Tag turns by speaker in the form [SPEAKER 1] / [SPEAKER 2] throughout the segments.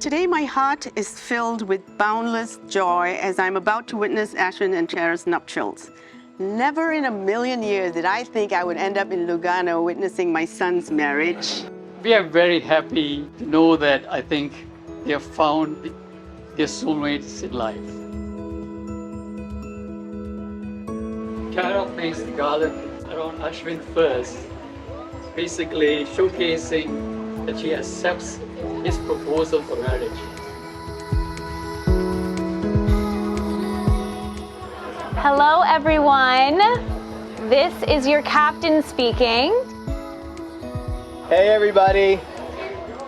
[SPEAKER 1] Today, my heart is filled with boundless joy as I'm about to witness Ashwin and Tara's nuptials. Never in a million years did I think I would end up in Lugano witnessing my son's marriage.
[SPEAKER 2] We are very happy to know that I think they have found their soulmates in life. Tara placed the garland around Ashwin first, basically showcasing that she accepts his proposal for marriage.
[SPEAKER 3] Hello everyone, this is your captain speaking.
[SPEAKER 4] Hey everybody!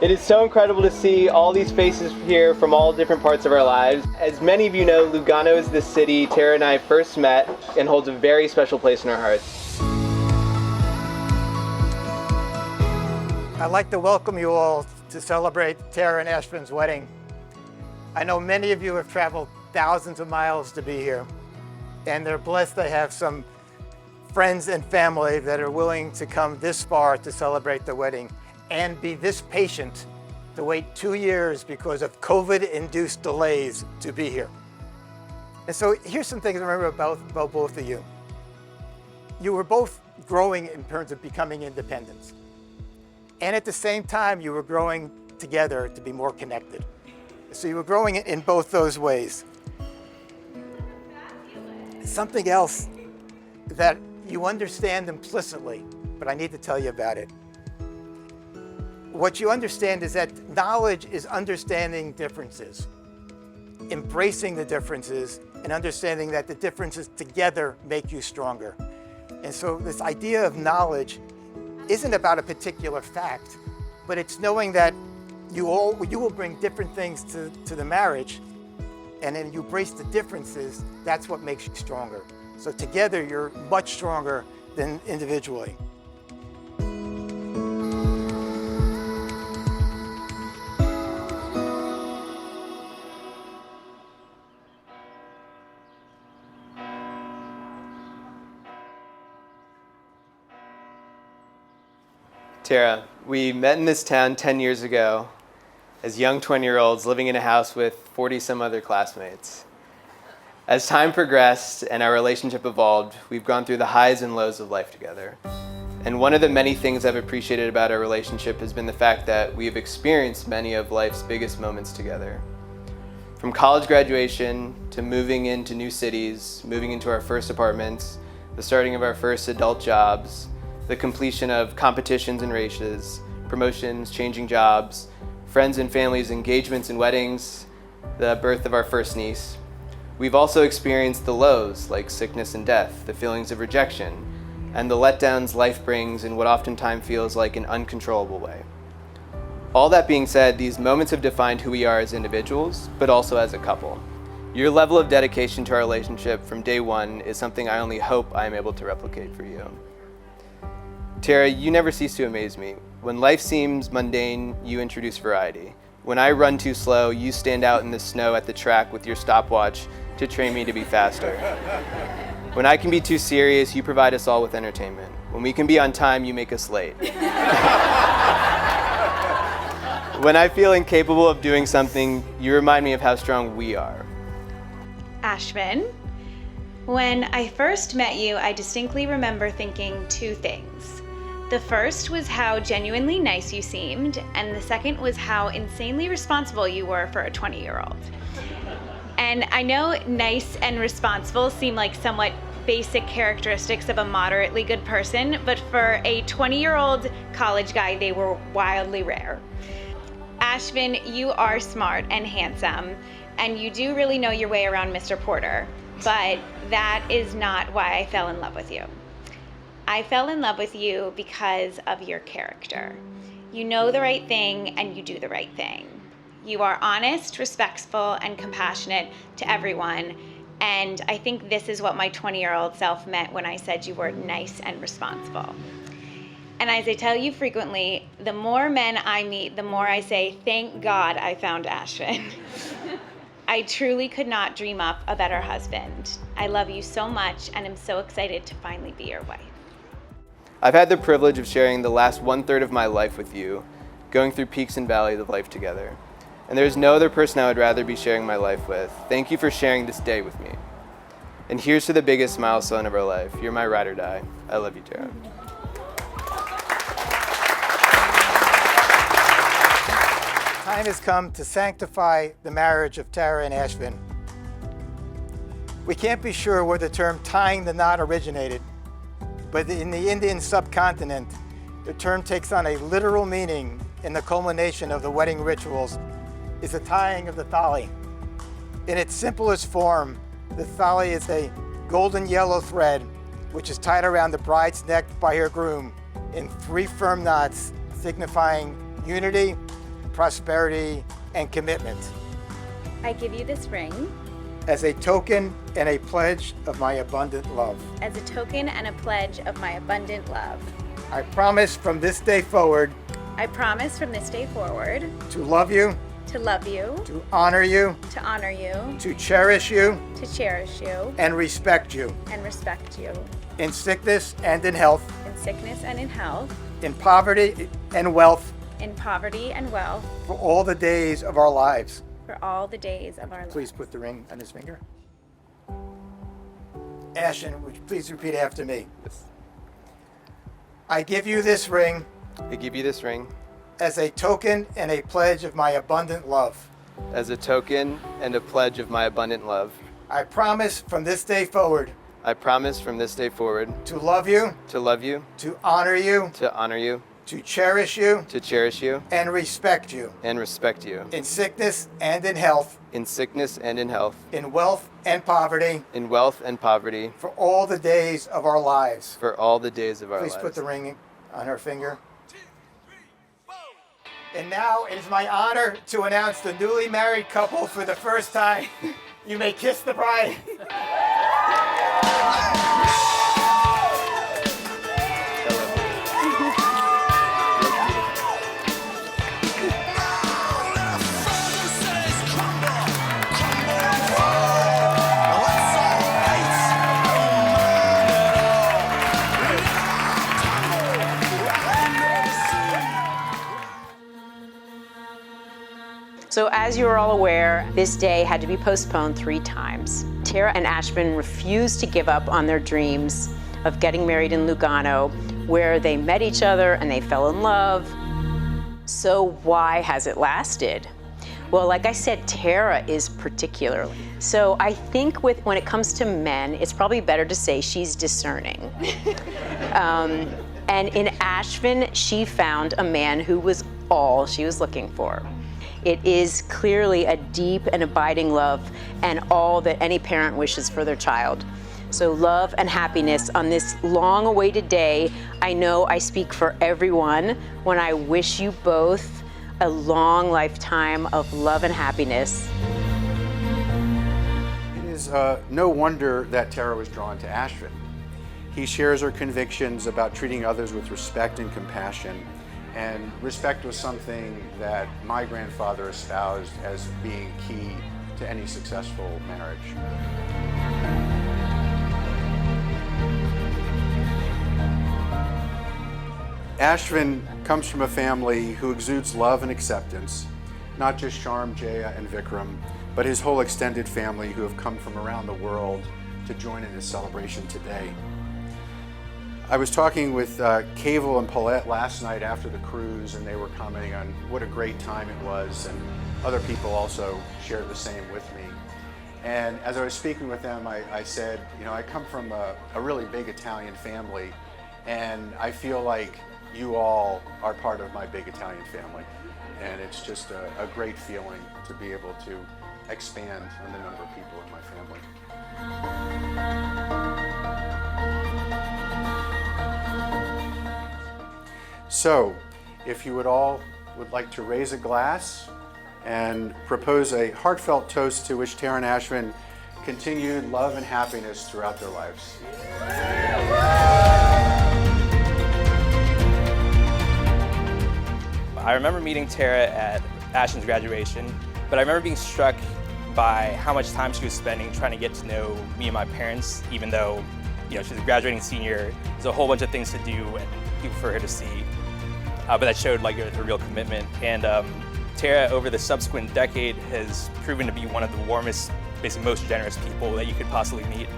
[SPEAKER 4] It is so incredible to see all these faces here from all different parts of our lives. As many of you know, Lugano is the city Tara and I first met and holds a very special place in our hearts.
[SPEAKER 5] I'd like to welcome you all to celebrate Tara and Ashwin's wedding. I know many of you have traveled thousands of miles to be here, and they're blessed to have some friends and family that are willing to come this far to celebrate the wedding and be this patient to wait 2 years because of COVID-induced delays to be here. And so here's some things to remember about both of you. You were both growing in terms of becoming independent. And at the same time, you were growing together to be more connected. So you were growing in both those ways. Something else that you understand implicitly, but I need to tell you about it. What you understand is that knowledge is understanding differences, embracing the differences, and understanding that the differences together make you stronger. And so this idea of knowledge isn't about a particular fact, but it's knowing that you will bring different things to the marriage, and then you embrace the differences. That's what makes you stronger. So together, you're much stronger than individually.
[SPEAKER 4] Tara, we met in this town 10 years ago as young 20-year-olds living in a house with 40 some other classmates. As time progressed and our relationship evolved, we've gone through the highs and lows of life together. And one of the many things I've appreciated about our relationship has been the fact that we have experienced many of life's biggest moments together. From college graduation to moving into new cities, moving into our first apartments, the starting of our first adult jobs, the completion of competitions and races, promotions, changing jobs, friends and families, engagements and weddings, the birth of our first niece. We've also experienced the lows, like sickness and death, the feelings of rejection, and the letdowns life brings in what oftentimes feels like an uncontrollable way. All that being said, these moments have defined who we are as individuals, but also as a couple. Your level of dedication to our relationship from day one is something I only hope I am able to replicate for you. Tara, you never cease to amaze me. When life seems mundane, you introduce variety. When I run too slow, you stand out in the snow at the track with your stopwatch to train me to be faster. When I can be too serious, you provide us all with entertainment. When we can be on time, you make us late. When I feel incapable of doing something, you remind me of how strong we are.
[SPEAKER 3] Ashwin, when I first met you, I distinctly remember thinking two things. The first was how genuinely nice you seemed, and the second was how insanely responsible you were for a 20-year-old. And I know nice and responsible seem like somewhat basic characteristics of a moderately good person, but for a 20-year-old college guy, they were wildly rare. Ashwin, you are smart and handsome, and you do really know your way around Mr. Porter, but that is not why I fell in love with you. I fell in love with you because of your character. You know the right thing and you do the right thing. You are honest, respectful, and compassionate to everyone, and I think this is what my 20-year-old self meant when I said you were nice and responsible. And as I tell you frequently, the more men I meet, the more I say, thank God I found Ashwin. I truly could not dream up a better husband. I love you so much and am so excited to finally be your wife.
[SPEAKER 4] I've had the privilege of sharing the last 1/3 of my life with you, going through peaks and valleys of life together. and there is no other person I would rather be sharing my life with. Thank you for sharing this day with me. And here's to the biggest milestone of our life. You're my ride or die. I love you, Tara.
[SPEAKER 5] Time has come to sanctify the marriage of Tara and Ashvin. We can't be sure where the term tying the knot originated, but in the Indian subcontinent, the term takes on a literal meaning in the culmination of the wedding rituals is the tying of the thali. In its simplest form, the thali is a golden yellow thread which is tied around the bride's neck by her groom in 3 firm knots signifying unity, prosperity, and commitment.
[SPEAKER 3] I give you this ring
[SPEAKER 5] As a token and a pledge of my abundant love.
[SPEAKER 3] as a token and a pledge of my abundant love.
[SPEAKER 5] I promise from this day forward
[SPEAKER 3] I promise from this day forward
[SPEAKER 5] to love you,
[SPEAKER 3] to love you,
[SPEAKER 5] to honor you,
[SPEAKER 3] to honor you,
[SPEAKER 5] to cherish you,
[SPEAKER 3] to cherish you,
[SPEAKER 5] and respect you
[SPEAKER 3] and respect you
[SPEAKER 5] in sickness and in health,
[SPEAKER 3] in sickness and in health,
[SPEAKER 5] in poverty and wealth,
[SPEAKER 3] in poverty and wealth,
[SPEAKER 5] for all the days of our lives.
[SPEAKER 3] for all the days of our lives.
[SPEAKER 5] Please put the ring on his finger. Ashton, would you please repeat after me?
[SPEAKER 4] Yes.
[SPEAKER 5] I give you this ring
[SPEAKER 4] I give you this ring
[SPEAKER 5] as a token and a pledge of my abundant love.
[SPEAKER 4] as a token and a pledge of my abundant love.
[SPEAKER 5] I promise from this day forward
[SPEAKER 4] I promise from this day forward
[SPEAKER 5] to love you,
[SPEAKER 4] to love you,
[SPEAKER 5] to honor you,
[SPEAKER 4] to honor you,
[SPEAKER 5] to cherish you,
[SPEAKER 4] to cherish you,
[SPEAKER 5] and respect you
[SPEAKER 4] and respect you
[SPEAKER 5] in sickness and in health,
[SPEAKER 4] in sickness and in health,
[SPEAKER 5] in wealth and poverty,
[SPEAKER 4] in wealth and poverty,
[SPEAKER 5] for all the days of our lives.
[SPEAKER 4] for all the days of our
[SPEAKER 5] Please
[SPEAKER 4] lives.
[SPEAKER 5] put the ring on her finger. And now it is my honor to announce the newly married couple for the first time. You may kiss the bride.
[SPEAKER 6] So as you are all aware, this day had to be postponed 3 times. Tara and Ashvin refused to give up on their dreams of getting married in Lugano, where they met each other and they fell in love. So why has it lasted? Well, like I said, Tara is particular. So I think when it comes to men, it's probably better to say she's discerning. And in Ashvin, she found a man who was all she was looking for. It is clearly a deep and abiding love and all that any parent wishes for their child. So love and happiness on this long-awaited day. I know I speak for everyone when I wish you both a long lifetime of love and happiness.
[SPEAKER 7] It is no wonder that Tara was drawn to Ashvin. He shares her convictions about treating others with respect and compassion. And respect was something that my grandfather espoused as being key to any successful marriage. Ashvin comes from a family who exudes love and acceptance, not just Sharm, Jaya, and Vikram, but his whole extended family who have come from around the world to join in this celebration today. I was talking with Cable and Paulette last night after the cruise, and they were commenting on what a great time it was, and other people also shared the same with me. And as I was speaking with them, I said, you know, I come from a really big Italian family, and I feel like you all are part of my big Italian family. And it's just a great feeling to be able to expand on the number of people in my family. So, if you would like to raise a glass and propose a heartfelt toast to wish Tara and Ashvin continued love and happiness throughout their lives.
[SPEAKER 8] I remember meeting Tara at Ashton's graduation, but I remember being struck by how much time she was spending trying to get to know me and my parents, even though, you know, she's a graduating senior. There's a whole bunch of things to do and people for her to see. But that showed like a real commitment. And Tara, over the subsequent decade, has proven to be one of the warmest, basically most generous people that you could possibly meet.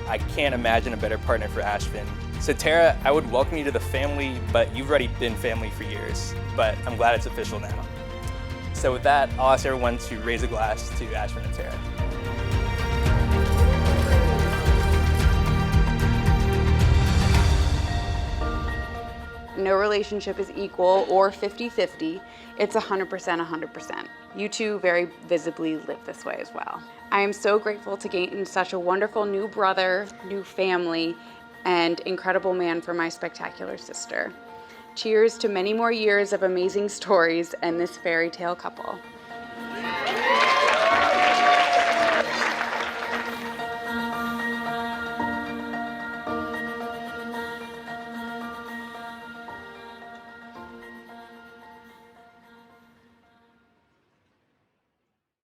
[SPEAKER 8] I can't imagine a better partner for Ashvin. So Tara, I would welcome you to the family, but you've already been family for years, but I'm glad it's official now. So with that, I'll ask everyone to raise a glass to Ashvin and Tara.
[SPEAKER 9] No relationship is equal or 50-50. It's 100%, 100%. You two very visibly live this way as well. I am so grateful to gain such a wonderful new brother, new family, and incredible man for my spectacular sister. Cheers to many more years of amazing stories and this fairy tale couple.